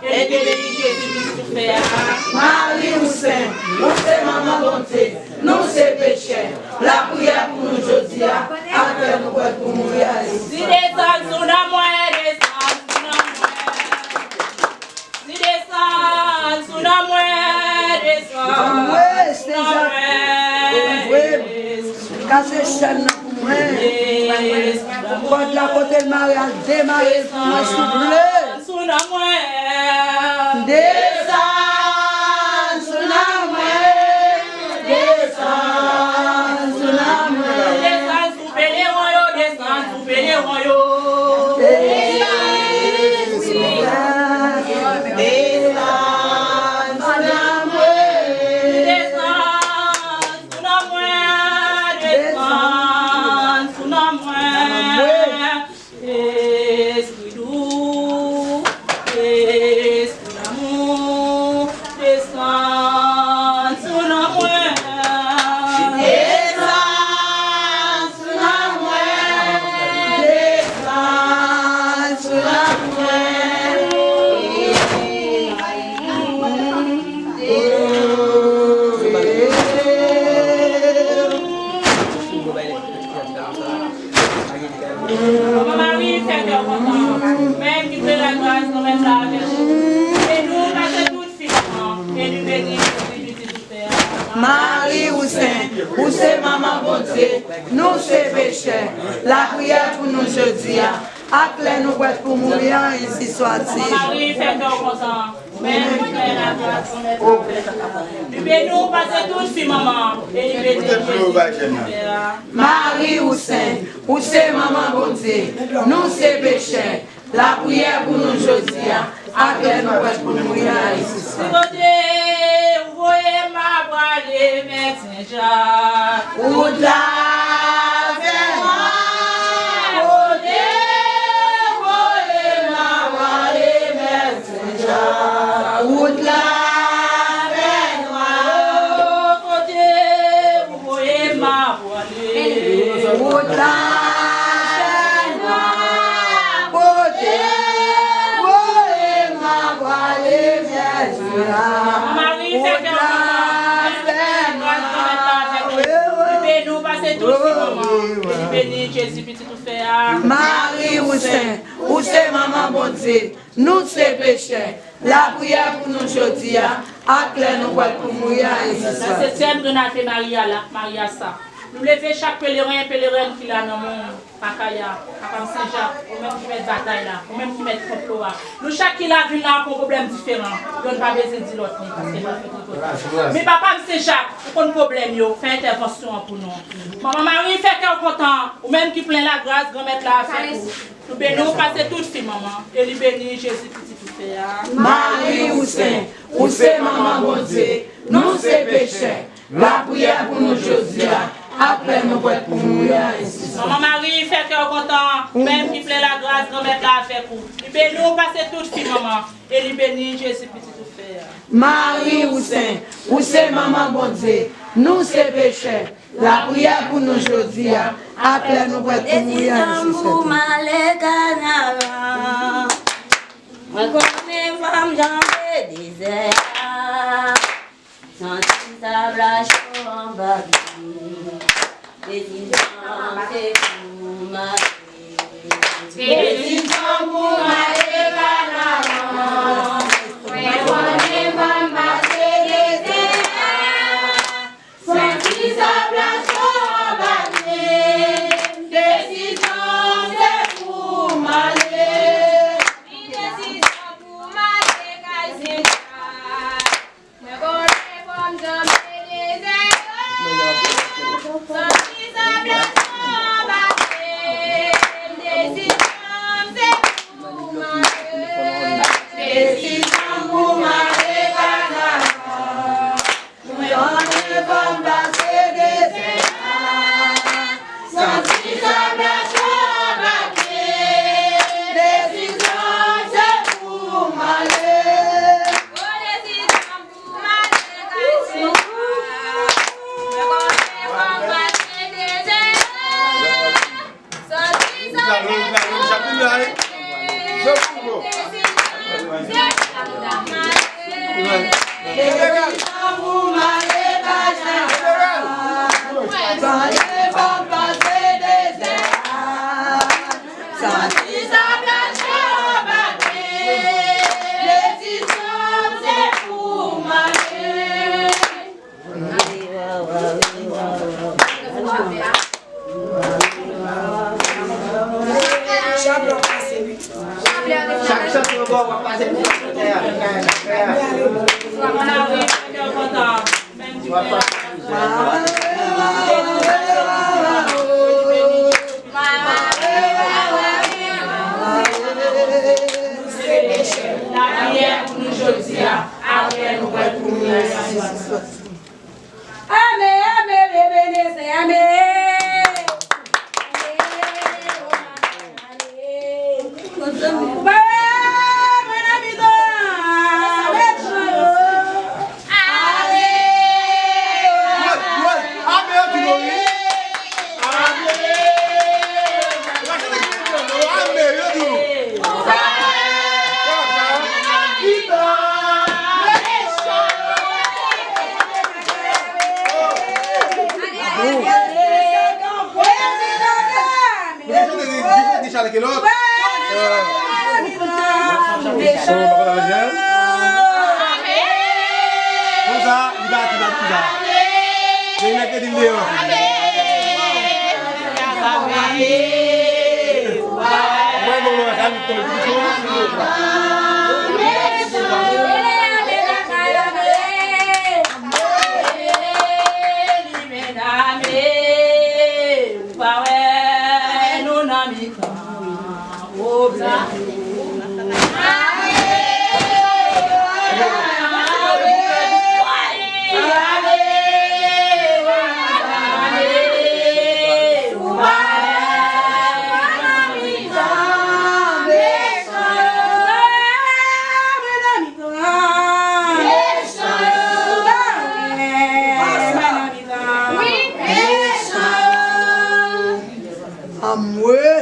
et bénis Jésus tout fait. Marie ou Saint, ou c'est maman bonté, nous c'est péché. La prière pour nous aujourd'hui, après nous pour mourir. Si descend sous la moelle, descend sous la moelle. Si descend sous la moelle, descend sous la moelle. Casse chaîne pour moi. Quand la côté de mariage démarrer pour moi, s'il vous plaît. Sous la moelle. Descends sous la moelle. Descends sous la moelle. Descend sous les royaux, descend sous les royaux. Descends sous la moelle. Descend sous la moelle. Descend sous la moelle. Esprit doux, esprit d'amour, descend sous la moelle. Descends sous la moelle. Descends sous la Maman Marie, fait cœur content, même qui fait la grâce, nous mettre la avec vous. Et nous, passez toutes filles, et nous bénissons Jésus tout faire. Marie ou Saint, ou c'est maman bonté, nous c'est péché. La prière pour nous jeudi, appelez nous pour mourir, ainsi soit-il. Maman Marie, fait cœur content, même qui fait la grâce, nous mettre la avec vous. Nous bénissons, passez toutes filles, maman, et nous bénissons Jésus tout faire. Marie ou Saint, ou c'est maman bonté, nous c'est péché. La prière pour nous jeudi, appelez nous pour mourir, ainsi soit-il. Vous voyez ma voile, mais Saint-Jacques. Ou de la Marie, fait que nous passer tout ce bénis Jésus, petit tout faire. Marie ou Saint, ou c'est maman bonté, nous c'est péché. La prière pour nous aujourd'hui, appelez nous pour mourir ainsi soit. La septième Renate Maria là, Maria ça. Nous levons chaque pèlerin qui l'a dans mon Pakaya, comme Saint-Jacques, ou même qui met bataille là, ou même qui met complot là. Nous chaque qui l'a vu là pour un problème différent. On ne va pas besoin de dire l'autre parce que je mais papa Saint-Jacques, pour un problème yo, fait intervention pour nous. Maman Marie fait qu'elle content, ou même qui plein la grâce, grand-mère là fait pour. Nous bénissons passer toutes filles maman et nous bénissons Jésus petit tout fait. Marie ou Saint, ou c'est maman bonté, nous c'est péché. La prière pour nous aujourd'hui, après nous pour mourir ainsi soit. Maman Marie fait qu'elle content, même qui plaît la grâce, grand-mère là fait pour. Nous bénissons passer toutes filles maman et nous bénissons Jésus petit tout fait. Marie ou Saint, ou c'est maman bonté, nous c'est péché. La prière pour nous aujourd'hui, après nous pour mourir ainsi soit. Moi comme femme j'en désert, sans sable à chambre, des enfants c'est pour ma vie. Des enfants pour ma vie, moi comme femme c'est désert, sans sable à chambre, des enfants c'est pour ma vie. Allez, Amwe.